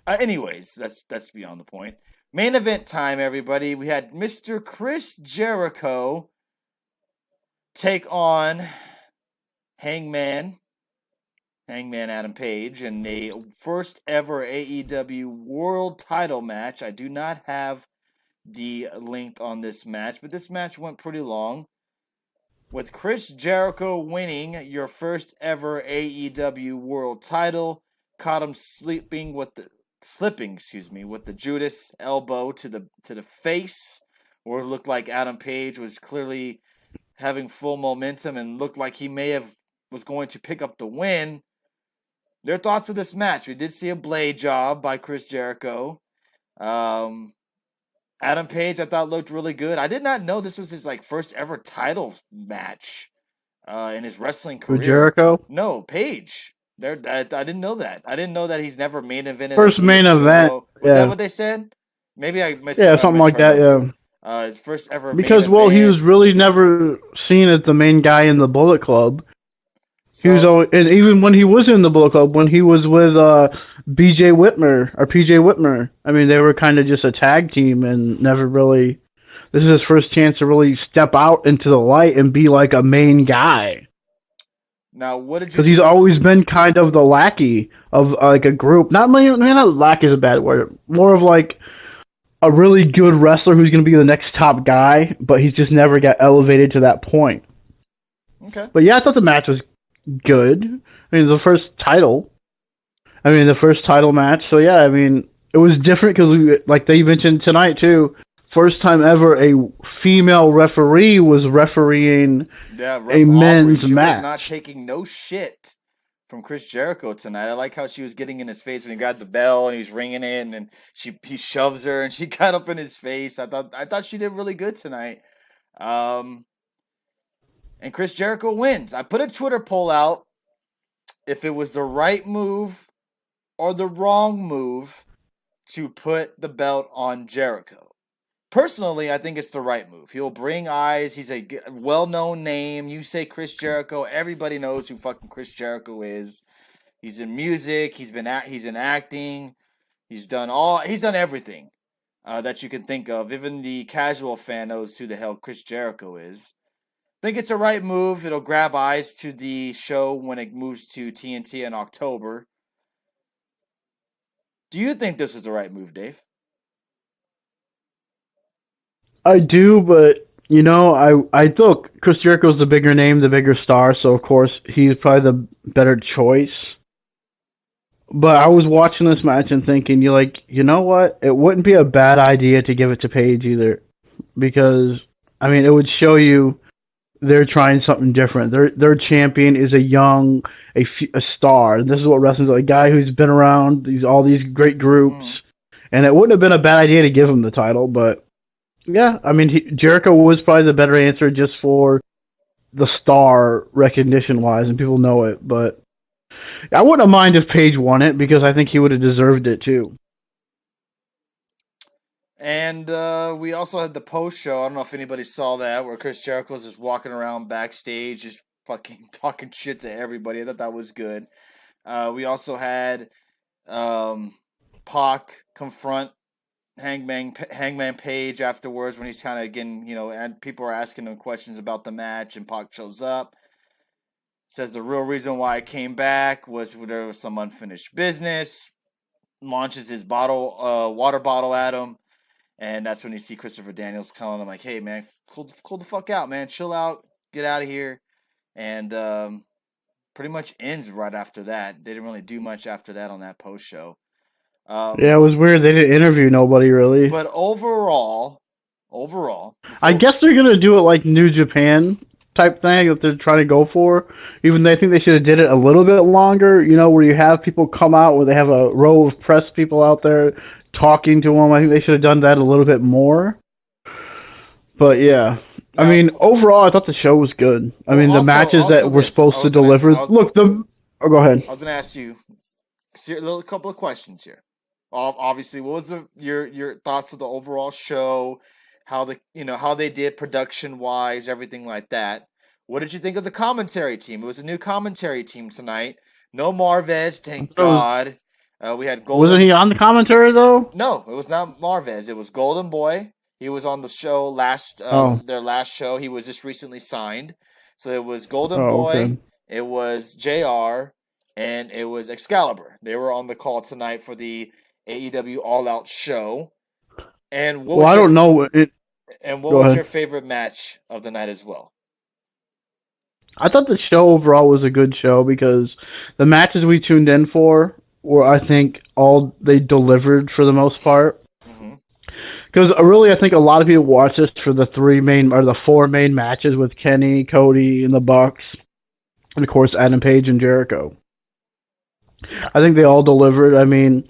Anyways, that's beyond the point. Main event time, everybody. We had Mr. Chris Jericho take on Hangman Adam Page in a first ever AEW World Title match. I do not have the length on this match, but this match went pretty long. With Chris Jericho winning your first ever AEW World Title, caught him slipping with the Judas elbow to the face, where it looked like Adam Page was clearly having full momentum and looked like he was going to pick up the win. Their thoughts of this match? We did see a blade job by Chris Jericho. Adam Page, I thought, looked really good. I did not know this was his first ever title match in his wrestling career. With Jericho? No, Page. I didn't know that. I didn't know that he's never main evented. First main event. Was that what they said? Maybe I missed. Yeah, something like that. Yeah. His first ever. Because main event. He was really never seen as the main guy in the Bullet Club. So, he was always, and even when he was in the Bullet Club, when he was with PJ Whitmer, I mean, they were kind of just a tag team and never really. This is his first chance to really step out into the light and be like a main guy. Now, what did you? Because he's always been kind of the lackey of like a group. Not lackey is a bad word. More of like a really good wrestler who's going to be the next top guy, but he's just never got elevated to that point. Okay. But yeah, I thought the match was good. I mean, the first title match. So yeah, I mean, it was different because like they mentioned tonight too. First time ever a female referee was refereeing a men's match. She was not taking no shit from Chris Jericho tonight. I like how she was getting in his face when he got the bell and he was ringing it, and he shoves her and she got up in his face. I thought she did really good tonight. And Chris Jericho wins. I put a Twitter poll out if it was the right move or the wrong move to put the belt on Jericho. Personally, I think it's the right move. He'll bring eyes. He's a well-known name. You say Chris Jericho, everybody knows who fucking Chris Jericho is. He's in music. He's in acting. He's done everything that you can think of. Even the casual fan knows who the hell Chris Jericho is. I think it's a right move. It'll grab eyes to the show when it moves to TNT in October. Do you think this was the right move, Dave? I do, but I thought Chris Jericho's the bigger name, the bigger star, so of course he's probably the better choice. But I was watching this match and thinking, you know what? It wouldn't be a bad idea to give it to Paige either, because I mean, it would show you they're trying something different. Their champion is a star. This is what wrestling's like. A guy who's been around all these great groups, and it wouldn't have been a bad idea to give him the title, but. Yeah, I mean, Jericho was probably the better answer just for the star recognition-wise, and people know it, but I wouldn't have minded if Paige won it, because I think he would have deserved it, too. And we also had the post-show, I don't know if anybody saw that, where Chris Jericho's just walking around backstage, just fucking talking shit to everybody. I thought that was good. We also had Pac confront Hangman Page afterwards when he's kind of getting, and people are asking him questions about the match, and Pac shows up. Says the real reason why I came back was there was some unfinished business. Launches his water bottle at him, and that's when you see Christopher Daniels telling him like, "Hey man, cool the fuck out, man. Chill out, get out of here." And pretty much ends right after that. They didn't really do much after that on that post show. Yeah, it was weird. They didn't interview nobody, really. But overall, I guess they're going to do it like New Japan type thing that they're trying to go for. Even though I think they should have did it a little bit longer, where you have people come out, where they have a row of press people out there talking to them. I think they should have done that a little bit more. But yeah. I mean, overall, I thought the show was good. I mean, the matches that were supposed to deliver... go ahead. I was going to ask you a couple of questions here. Obviously, what was your thoughts of the overall show? How they did production wise, everything like that. What did you think of the commentary team? It was a new commentary team tonight. No Marvez, thank God. We had Wasn't Golden. he on the commentary though? No, it was not Marvez. It was Golden Boy. He was on the show Oh, their last show. He was just recently signed. So it was Golden oh, Boy, okay. it was JR, and it was Excalibur. They were on the call tonight for the AEW All Out show. And what Well, was I your don't know. and what Go was ahead. your favorite match of the night as well? I thought the show overall was a good show because the matches we tuned in for were, I think, all they delivered for the most part. Mm-hmm. Because really, I think a lot of people watch this for the the four main matches with Kenny, Cody, and the Bucks, and of course Adam Page and Jericho. I think they all delivered. I mean,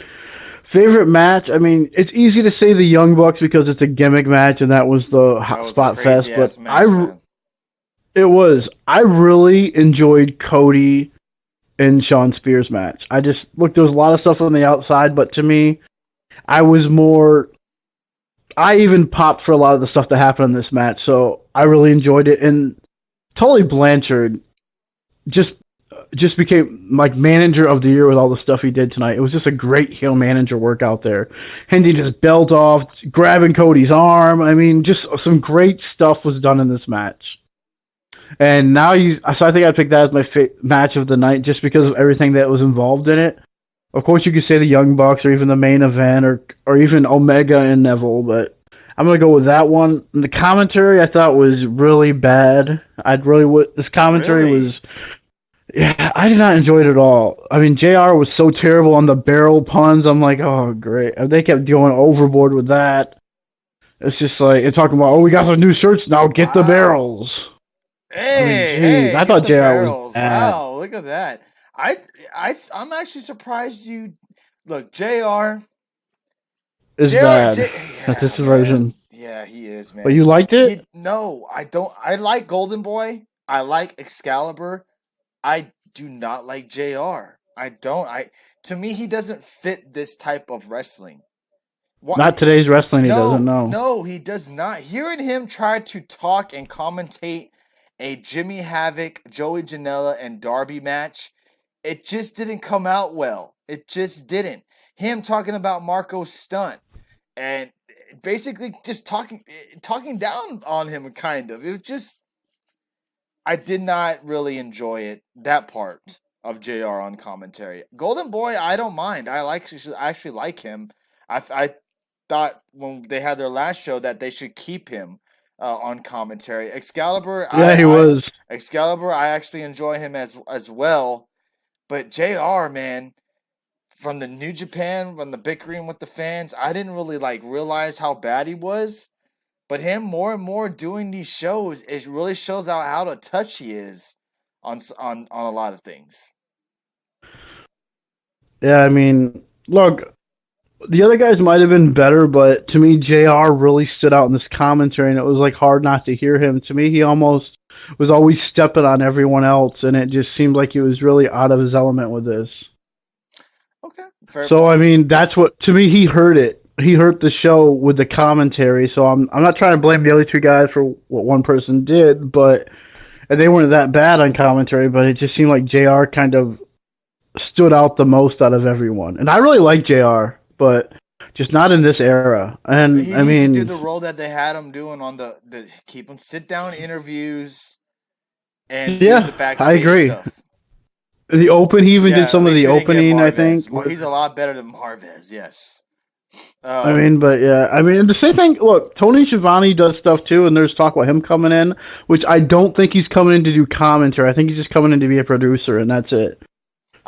favorite match. I mean, it's easy to say the Young Bucks because it's a gimmick match, and that was the That was a Spot Fest. crazy ass But match, man. it was. I really enjoyed Cody and Sean Spears match. I just look. There was a lot of stuff on the outside, but to me, I was more. I even popped for a lot of the stuff that happened in this match, so I really enjoyed it. And Tully Blanchard just became like manager of the year with all the stuff he did tonight. It was just a great heel manager work out there. Handing his belt off, grabbing Cody's arm. I mean, just some great stuff was done in this match. And now so I think I'd pick that as my match of the night just because of everything that was involved in it. Of course, you could say the Young Bucks or even the main event or even Omega and Neville, but I'm gonna go with that one. And the commentary I thought was really bad. This commentary Really? was. Yeah, I did not enjoy it at all. I mean, JR was so terrible on the barrel puns. I'm like, oh great. They kept going overboard with that. It's just like and talking about, oh, we got some new shirts now. Get the Wow. barrels. I mean, Hey, jeez, hey, I get thought the JR was barrels. bad. Wow, look at that. I'm actually surprised you look, JR. Is bad. That's this Yeah, man. version. Yeah, he is, But man. you liked it? No, I don't. I like Golden Boy. I like Excalibur. I do not like JR. I don't. To me, he doesn't fit this type of wrestling. What? Not today's wrestling. He doesn't No, know. no, he does not. Hearing him try to talk and commentate a Jimmy Havoc, Joey Janela, and Darby match, it just didn't come out well. It just didn't. Him talking about Marco's stunt and basically just talking down on him, kind of. It was just I did not really enjoy it. That part of JR on commentary. Golden Boy, I don't mind. I actually like him. I thought when they had their last show that they should keep him on commentary. Yeah, he was. Excalibur, I actually enjoy him as well. But JR, man, from the New Japan, from the bickering with the fans, I didn't really like realize how bad he was. But him more and more doing these shows, it really shows out how touch he is on a lot of things. Yeah, I mean, look, the other guys might have been better, but to me, JR really stood out in this commentary, and it was like hard not to hear him. To me, he almost was always stepping on everyone else, and it just seemed like he was really out of his element with this. Okay, fair So point. I mean, that's what to me he hurt it. He hurt the show with the commentary. So I'm not trying to blame the other two guys for what one person did, but and they weren't that bad on commentary. But it just seemed like Jr. kind of stood out the most out of everyone, and I really like Jr. But just not in this era. And He I needs to do mean, the role that they had him doing on the keep him sit down interviews and do the yeah, I backstage agree. stuff. He even Yeah, did at some of least the we didn't get opening. I think. Marvez. He's a lot better than Marvez. Yes. I mean, but yeah, I mean, the same thing. Look, Tony Schiavone does stuff too, and there's talk about him coming in, which I don't think he's coming in to do commentary. I think he's just coming in to be a producer, and that's it.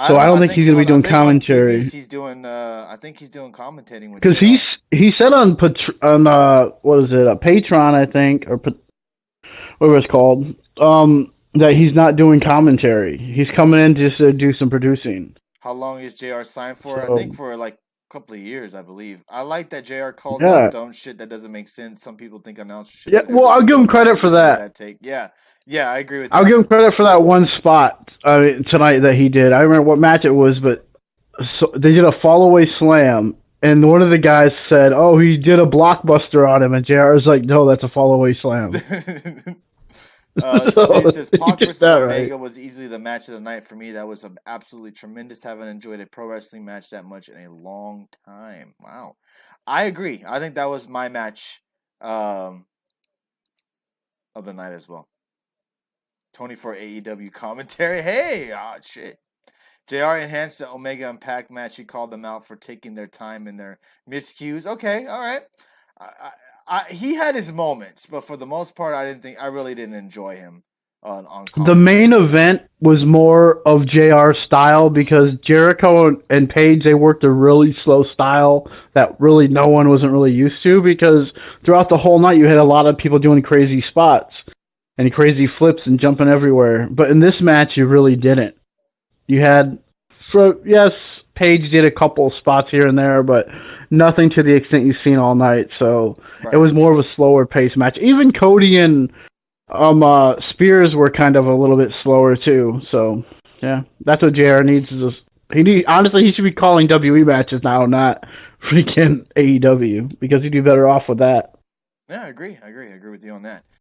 So I don't think he's going to be doing commentary. He's doing. I think he's doing commentating with. Because he said on what is it, Patreon, I think, or whatever it's called, that he's not doing commentary. He's coming in just to do some producing. How long is JR signed for? So, I think for like a couple of years, I believe. I like that JR calls yeah. out dumb shit that doesn't make sense. Some people think announcers should. Yeah, well, I'll give him credit for that. Yeah, I agree with that. I'll give him credit for that one spot tonight that he did. I remember what match it was, but they did a fall away slam, and one of the guys said, "Oh, he did a blockbuster on him," and JR was like, "No, that's a fall away slam." So It says you Pac get versus that right. Omega was easily the match of the night for me. That was absolutely tremendous. Haven't enjoyed a pro wrestling match that much in a long time. Wow, I agree. I think that was my match um, of the night as well. Tony for AEW commentary. Hey, shit. JR enhanced the Omega and Pac match. He called them out for taking their time and their miscues. Okay, all right. He had his moments, but for the most part, I really didn't enjoy him on The commentary main tonight. event was more of JR style because Jericho and Page they worked a really slow style that really no one wasn't really used to because throughout the whole night you had a lot of people doing crazy spots and crazy flips and jumping everywhere. But in this match you really didn't. You had yes, Page did a couple spots here and there, but nothing to the extent you've seen all night. So it Right. was more of a slower pace match. Even Cody and Spears were kind of a little bit slower too. So yeah, that's what JR needs. Honestly he should be calling WE matches now, not freaking AEW because he'd be better off with that. Yeah, I agree. I agree with you on that.